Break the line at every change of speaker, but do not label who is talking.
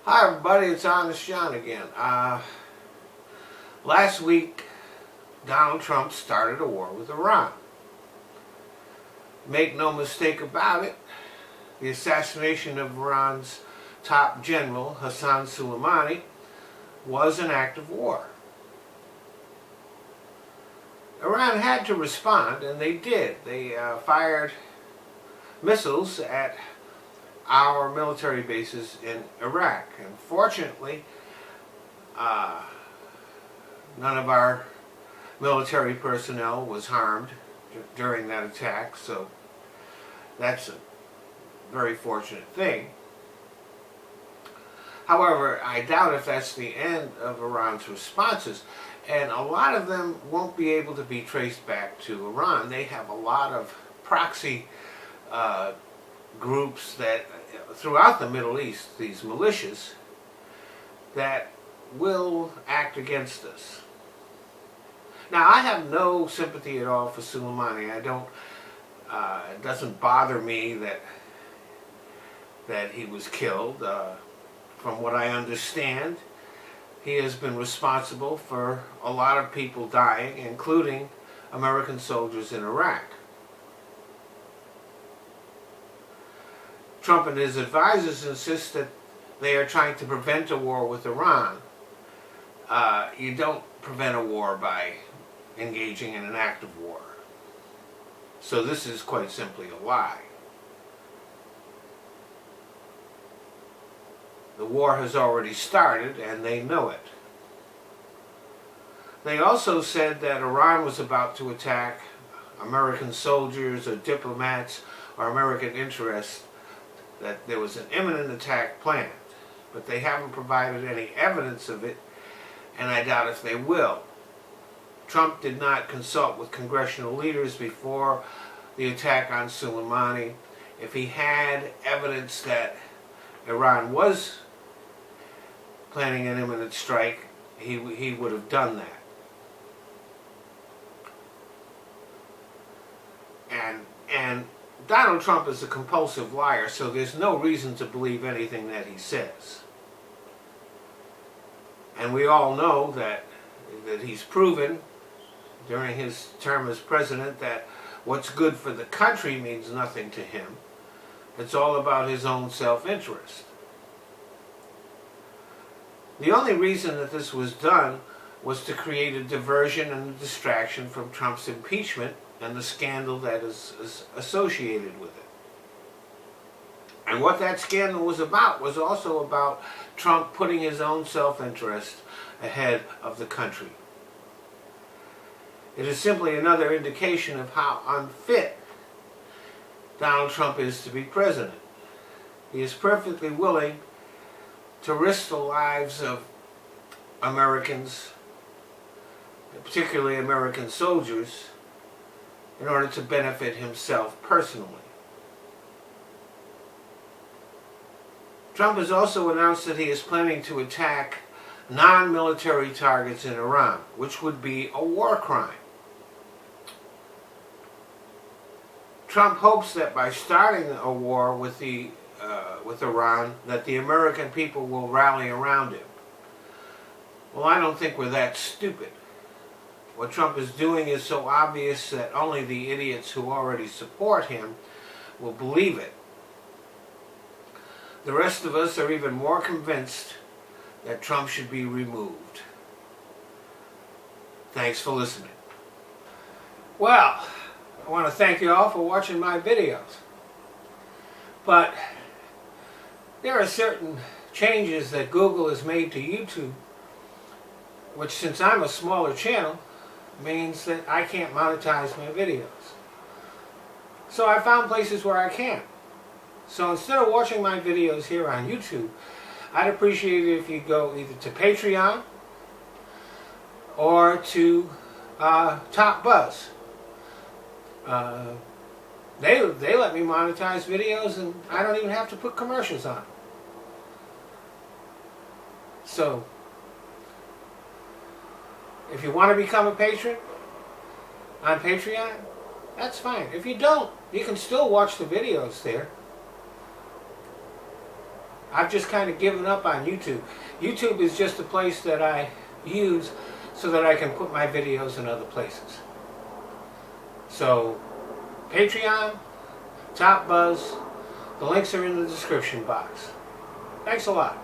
Hi everybody, it's Honest John again. Last week, Donald Trump started a war with Iran. Make no mistake about it, the assassination of Iran's top general, Hassan Soleimani, was an act of war. Iran had to respond, and they did. They fired missiles at our military bases in Iraq. And fortunately, none of our military personnel was harmed during that attack, so that's a very fortunate thing. However, I doubt if that's the end of Iran's responses, and a lot of them won't be able to be traced back to Iran. They have a lot of proxy groups that throughout the Middle East, these militias, that will act against us. Now, I have no sympathy at all for Soleimani. I don't. It doesn't bother me that he was killed. From what I understand, he has been responsible for a lot of people dying, including American soldiers in Iraq. Trump and his advisors insist that they are trying to prevent a war with Iran. You don't prevent a war by engaging in an act of war. So this is quite simply a lie. The war has already started, and they know it. They also said that Iran was about to attack American soldiers or diplomats or American interests, that there was an imminent attack planned, but they haven't provided any evidence of it, and I doubt if they will. Trump did not consult with congressional leaders before the attack on Soleimani. If he had evidence that Iran was planning an imminent strike, he would have done that. And Donald Trump is a compulsive liar, so there's no reason to believe anything that he says. And we all know that he's proven during his term as president that what's good for the country means nothing to him. It's all about his own self-interest. The only reason that this was done was to create a diversion and a distraction from Trump's impeachment and the scandal that is associated with it. And what that scandal was also about Trump putting his own self-interest ahead of the country. It is simply another indication of how unfit Donald Trump is to be president. He is perfectly willing to risk the lives of Americans, particularly American soldiers, in order to benefit himself personally. Trump has also announced that he is planning to attack non-military targets in Iran, which would be a war crime. Trump hopes that by starting a war with Iran, that the American people will rally around him. Well, I don't think we're that stupid. What Trump is doing is so obvious that only the idiots who already support him will believe it. The rest of us are even more convinced that Trump should be removed. Thanks for listening. Well, I want to thank you all for watching my videos. But there are certain changes that Google has made to YouTube, which, since I'm a smaller channel, means that I can't monetize my videos. So I found places where I can. So instead of watching my videos here on YouTube, I'd appreciate it if you go either to Patreon or to Top Buzz. They let me monetize videos, and I don't even have to put commercials on. So if you want to become a patron on Patreon, that's fine. If you don't, you can still watch the videos there. I've just kind of given up on YouTube. YouTube is just a place that I use so that I can put my videos in other places. So, Patreon, Top Buzz, the links are in the description box. Thanks a lot.